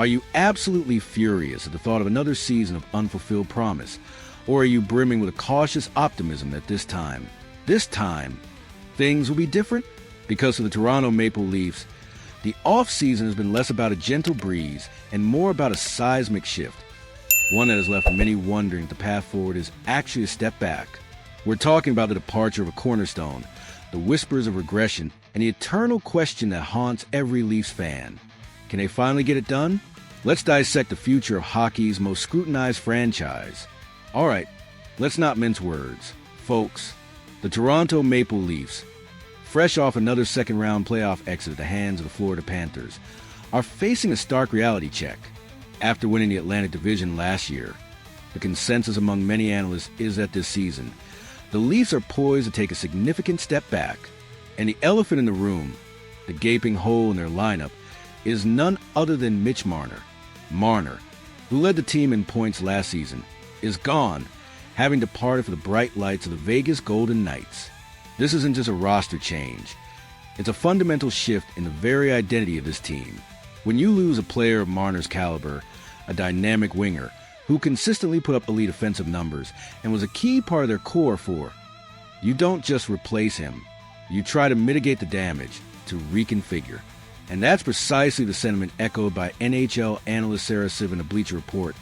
Are you absolutely furious at the thought of another season of unfulfilled promise? Or are you brimming with a cautious optimism that this time, things will be different? Because for the Toronto Maple Leafs, the offseason has been less about a gentle breeze and more about a seismic shift, one that has left many wondering if the path forward is actually a step back. We're talking about the departure of a cornerstone, the whispers of regression, and the eternal question that haunts every Leafs fan. Can they finally get it done? Let's dissect the future of hockey's most scrutinized franchise. All right, let's not mince words. Folks, the Toronto Maple Leafs, fresh off another second-round playoff exit at the hands of the Florida Panthers, are facing a stark reality check. After winning the Atlantic Division last year, the consensus among many analysts is that this season, the Leafs are poised to take a significant step back. And the elephant in the room, the gaping hole in their lineup, is none other than Mitch Marner. Marner, who led the team in points last season, is gone, having departed for the bright lights of the Vegas Golden Knights. This isn't just a roster change. It's a fundamental shift in the very identity of this team. When you lose a player of Marner's caliber, a dynamic winger who consistently put up elite offensive numbers and was a key part of their core you don't just replace him. You try to mitigate the damage, to reconfigure. And that's precisely the sentiment echoed by NHL analyst Sarah Sivan of Bleacher Report,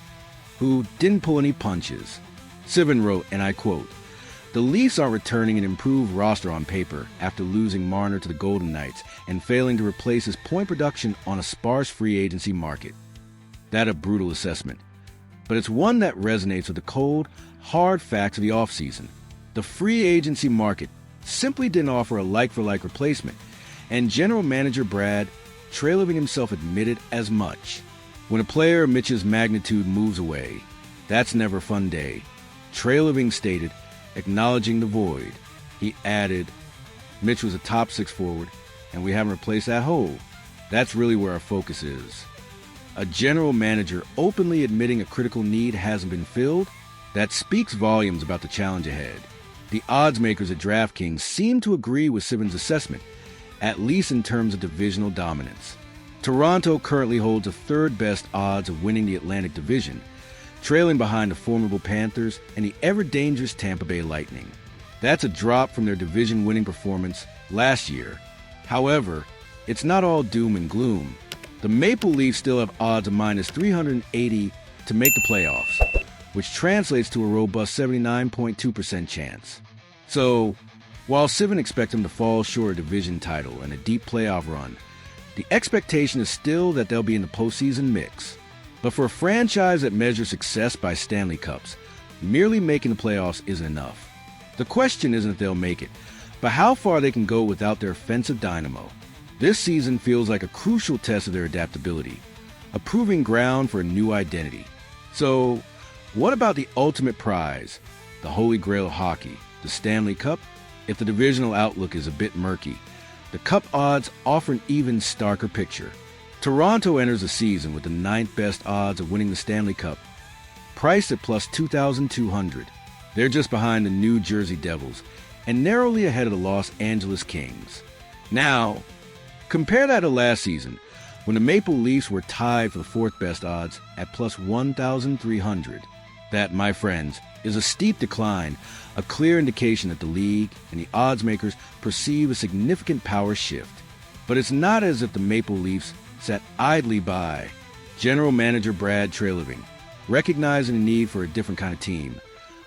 who didn't pull any punches. Sivan wrote, and I quote, "The Leafs are returning an improved roster on paper after losing Marner to the Golden Knights and failing to replace his point production on a sparse free agency market." That a brutal assessment. But it's one that resonates with the cold, hard facts of the offseason. The free agency market simply didn't offer a like-for-like replacement, and General Manager Brad Treliving himself admitted as much. When a player of Mitch's magnitude moves away, that's never a fun day. Treliving stated, acknowledging the void. He added, "Mitch was a top six forward, and we haven't replaced that hole. That's really where our focus is." A general manager openly admitting a critical need hasn't been filled, that speaks volumes about the challenge ahead. The odds makers at DraftKings seem to agree with Sivan's assessment, at least in terms of divisional dominance. Toronto currently holds the third best odds of winning the Atlantic Division, trailing behind the formidable Panthers and the ever-dangerous Tampa Bay Lightning. That's a drop from their division-winning performance last year. However, it's not all doom and gloom. The Maple Leafs still have odds of minus 380 to make the playoffs, which translates to a robust 79.2% chance. So, while Sivan expects them to fall short of a division title and a deep playoff run, the expectation is still that they'll be in the postseason mix. But for a franchise that measures success by Stanley Cups, merely making the playoffs isn't enough. The question isn't if they'll make it, but how far they can go without their offensive dynamo. This season feels like a crucial test of their adaptability, a proving ground for a new identity. So, what about the ultimate prize, the holy grail of hockey, the Stanley Cup? If the divisional outlook is a bit murky, the Cup odds offer an even starker picture. Toronto enters the season with the ninth best odds of winning the Stanley Cup, priced at plus 2,200. They're just behind the New Jersey Devils and narrowly ahead of the Los Angeles Kings. Now, compare that to last season, when the Maple Leafs were tied for the fourth best odds at plus 1,300. That, my friends, is a steep decline, a clear indication that the league and the odds makers perceive a significant power shift. But it's not as if the Maple Leafs sat idly by. General Manager Brad Treliving, recognizing the need for a different kind of team,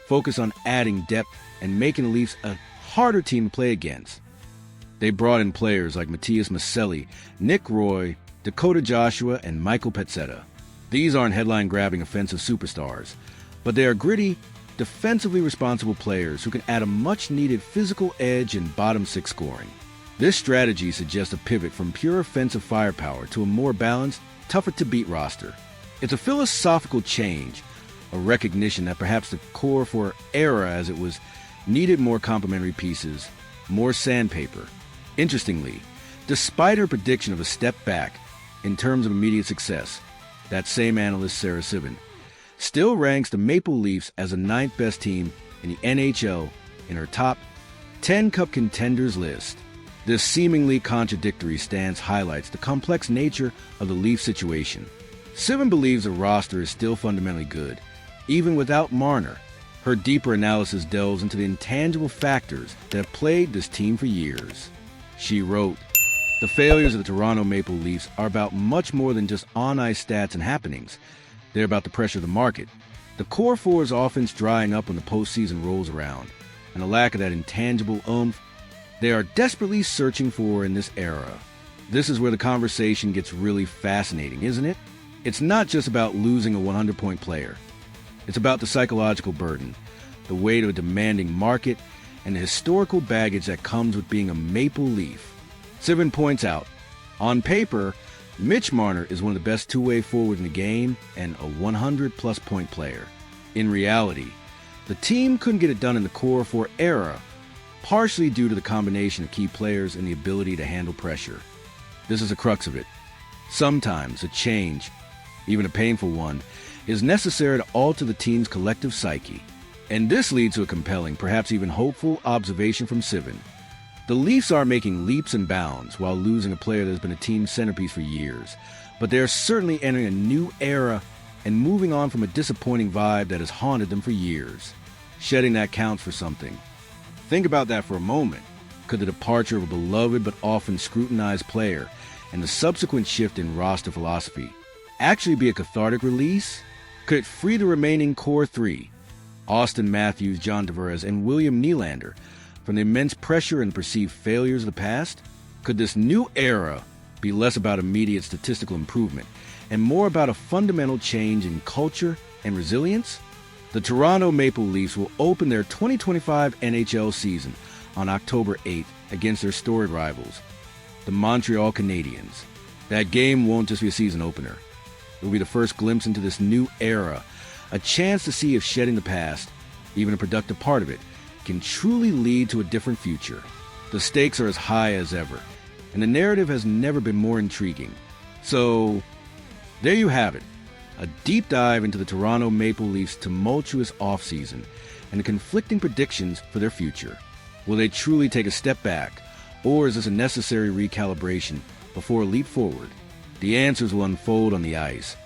focused on adding depth and making the Leafs a harder team to play against. They brought in players like Matthias Maselli, Nick Roy, Dakota Joshua, and Michael Pezzetta. These aren't headline-grabbing offensive superstars, but they are gritty, defensively responsible players who can add a much-needed physical edge in bottom six scoring. This strategy suggests a pivot from pure offensive firepower to a more balanced, tougher-to-beat roster. It's a philosophical change, a recognition that perhaps the core for era as it was needed more complementary pieces, more sandpaper. Interestingly, despite her prediction of a step back in terms of immediate success, that same analyst, Sarah Sivan, still ranks the Maple Leafs as the ninth best team in the NHL in her top 10 Cup contenders list. This seemingly contradictory stance highlights the complex nature of the Leafs situation. Sivan believes the roster is still fundamentally good, even without Marner. Her deeper analysis delves into the intangible factors that have plagued this team for years. She wrote, "The failures of the Toronto Maple Leafs are about much more than just on-ice stats and happenings. They're about the pressure of the market. The core four's offense drying up when the postseason rolls around, and the lack of that intangible oomph they are desperately searching for in this era." This is where the conversation gets really fascinating, isn't it? It's not just about losing a 100-point player. It's about the psychological burden, the weight of a demanding market, and the historical baggage that comes with being a Maple Leaf. Sivan points out, on paper, Mitch Marner is one of the best two-way forwards in the game and a 100-plus point player. In reality, the team couldn't get it done in the core four era, partially due to the combination of key players and the ability to handle pressure. This is the crux of it. Sometimes a change, even a painful one, is necessary to alter the team's collective psyche. And this leads to a compelling, perhaps even hopeful, observation from Sivan. The Leafs are making leaps and bounds while losing a player that has been a team centerpiece for years, but they are certainly entering a new era and moving on from a disappointing vibe that has haunted them for years. Shedding that counts for something. Think about that for a moment. Could the departure of a beloved but often scrutinized player and the subsequent shift in roster philosophy actually be a cathartic release? Could it free the remaining core three, Austin Matthews, John Tavares, and William Nylander, from the immense pressure and perceived failures of the past? Could this new era be less about immediate statistical improvement and more about a fundamental change in culture and resilience? The Toronto Maple Leafs will open their 2025 NHL season on October 8th against their storied rivals, the Montreal Canadiens. That game won't just be a season opener. It will be the first glimpse into this new era, a chance to see if shedding the past, even a productive part of it, can truly lead to a different future. The stakes are as high as ever, and the narrative has never been more intriguing. So, there you have it, a deep dive into the Toronto Maple Leafs' tumultuous offseason and the conflicting predictions for their future. Will they truly take a step back, or is this a necessary recalibration before a leap forward? The answers will unfold on the ice.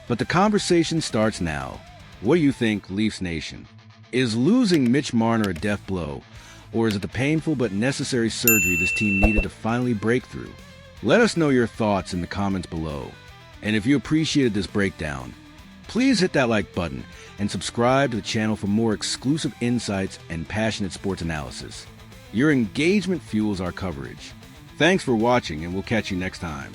But the conversation starts now. What do you think, Leafs Nation? Is losing Mitch Marner a death blow, or is it the painful but necessary surgery this team needed to finally break through? Let us know your thoughts in the comments below. And if you appreciated this breakdown, please hit that like button and subscribe to the channel for more exclusive insights and passionate sports analysis. Your engagement fuels our coverage. Thanks for watching, and we'll catch you next time.